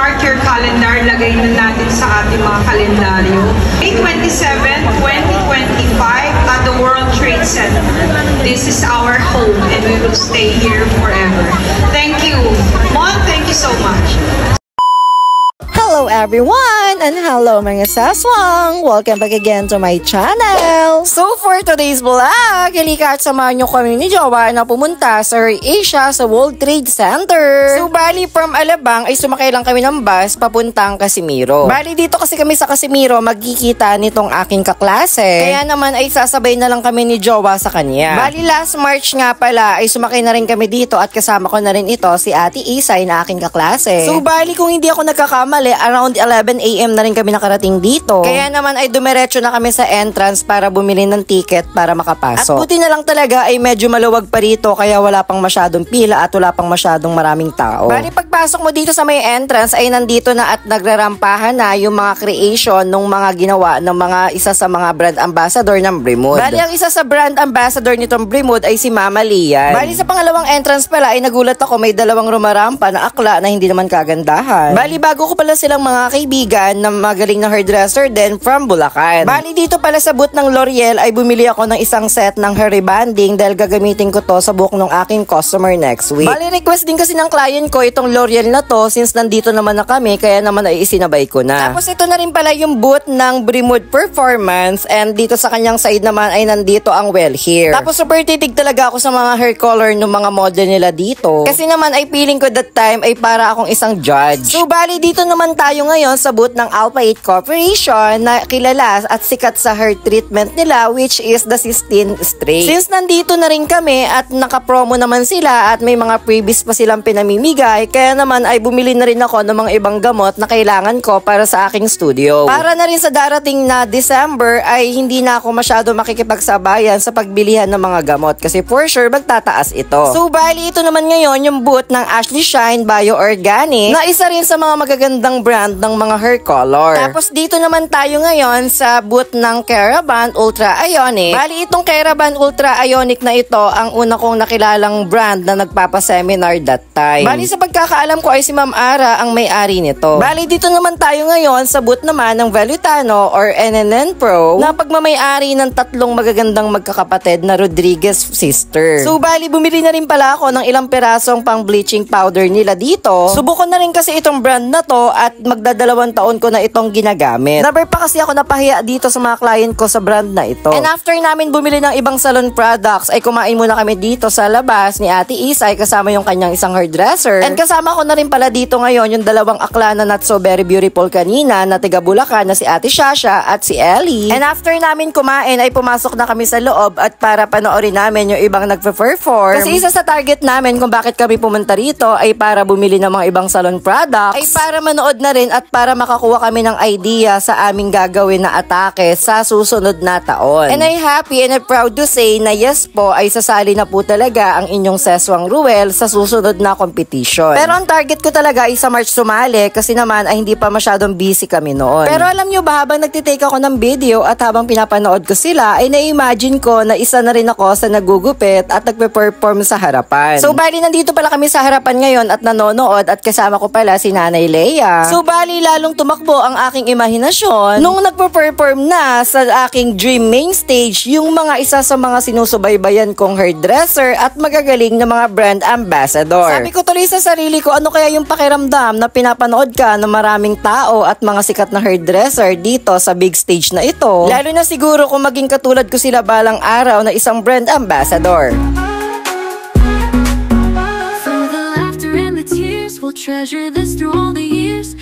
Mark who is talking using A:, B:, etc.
A: mark your calendar, lagay na natin sa ating mga kalendaryo. May 27, 2025 at the World Trade Center. This is our home and we will stay here forever. Thank you. Mon, thank you so much.
B: Hello everyone and hello mga saswang! Welcome back again to my channel! So for today's vlog, halika at samahan nyo kami ni Jowa na pumunta sa AirAsia sa World Trade Center. So bali from Alabang ay sumakay lang kami ng bus papuntang Casimiro. Bali dito kasi kami sa Casimiro magkikita nitong aking kaklase. Kaya naman ay sasabay na lang kami ni Jowa sa kanya. Bali last March nga pala ay sumakay na rin kami dito at kasama ko na rin ito si Ate Isay na aking kaklase. So bali kung hindi ako nagkakamali, around 11 AM na rin kami nakarating dito. Kaya naman ay dumiretso na kami sa entrance para bumili ng ticket para makapasok. At buti na lang talaga ay medyo maluwag pa rito kaya wala pang masyadong pila at wala pang masyadong maraming tao. Bali pagpasok mo dito sa may entrance ay nandito na at nagrarampahan na yung mga creation ng mga ginawa ng mga isa sa mga brand ambassador ng Bremud. Bali ang isa sa brand ambassador nitong Bremud ay si Mama Lian. Bali sa pangalawang entrance pala ay nagulat ako may dalawang rumarampa na akla na hindi naman kagandahan. Bali bago ko pala silang mga kaibigan na magaling na hairdresser din from Bulacan. Bali dito pala sa booth ng L'Oreal ay bumili ako ng isang set ng hair rebanding dahil gagamitin ko to sa buhok ng aking customer next week. Bali request din kasi ng client ko itong L'Oreal na to since nandito naman na kami kaya naman ay isinabay ko na. Tapos ito na rin pala yung booth ng Bremud Performance and dito sa kanyang side naman ay nandito ang Well Hair. Tapos super titig talaga ako sa mga hair color ng mga model nila dito. Kasi naman ay feeling ko that time ay para akong isang judge. So bali dito naman tayo ngayon sa booth ng Alpha 8 Corporation na kilala at sikat sa hair treatment nila which is the Sistine Straight. Since nandito na rin kami at nakapromo naman sila at may mga freebies pa silang pinamimigay kaya naman ay bumili na rin ako ng mga ibang gamot na kailangan ko para sa aking studio. Para na rin sa darating na December ay hindi na ako masyado makikipagsabayan sa pagbilihan ng mga gamot kasi for sure magtataas ito. So bali ito naman ngayon yung booth ng Ashley Shine Bio Organic na isa rin sa mga magagandang brand ng mga hair color. Tapos dito naman tayo ngayon sa booth ng Keraban Ultra Ionic. Bali itong Keraban Ultra Ionic na ito ang una kong nakilalang brand na nagpapaseminar that time. Bali sa pagkakaalam ko ay si Ma'am Ara ang may-ari nito. Bali dito naman tayo ngayon sa booth naman ng Velutano or NNN Pro na pagmamay-ari ng tatlong magagandang magkakapatid na Rodriguez sister. So bali bumili na rin pala ako ng ilang pirasong pang bleaching powder nila dito. Subukon na rin kasi itong brand na to at magdadalawang taon ko na itong ginagamit. Never pa kasi ako napahiya dito sa mga client ko sa brand na ito. And after namin bumili ng ibang salon products ay kumain muna kami dito sa labas ni Ate Isay kasama yung kanyang isang hairdresser. And kasama ko na rin pala dito ngayon yung dalawang akla na not so very beautiful kanina na tiga Bulacan na si Ate Shasha at si Ellie. And after namin kumain ay pumasok na kami sa loob at para panoorin namin yung ibang nagpe-perform. Kasi isa sa target namin kung bakit kami pumunta rito ay para bumili ng mga ibang salon products ay para manood na rin at para makakuha kami ng idea sa aming gagawin na atake sa susunod na taon. And I'm happy and I'm proud to say na yes po ay sasali na po talaga ang inyong Seswang Ruel sa susunod na competition. Pero ang target ko talaga ay sa March sumali kasi naman ay hindi pa masyadong busy kami noon. Pero alam nyo ba habang nagtitake ako ng video at habang pinapanood ko sila ay na-imagine ko na isa na rin ako sa nagugupit at nagpe-perform sa harapan. So bali nandito pala kami sa harapan ngayon at nanonood at kasama ko pala si Nanay Leia. So bali lalong tumakbo ang aking imahinasyon nung nagpo-perform na sa aking dream main stage yung mga isa sa mga sinusubaybayan kong hairdresser at magagaling na mga brand ambassador. Sabi ko tuloy sa sarili ko ano kaya yung pakiramdam na pinapanood ka ng maraming tao at mga sikat na hairdresser dito sa big stage na ito. Lalo na siguro kung maging katulad ko sila balang araw na isang brand ambassador.
C: For the laughter and the tears, we'll treasure this through all the years.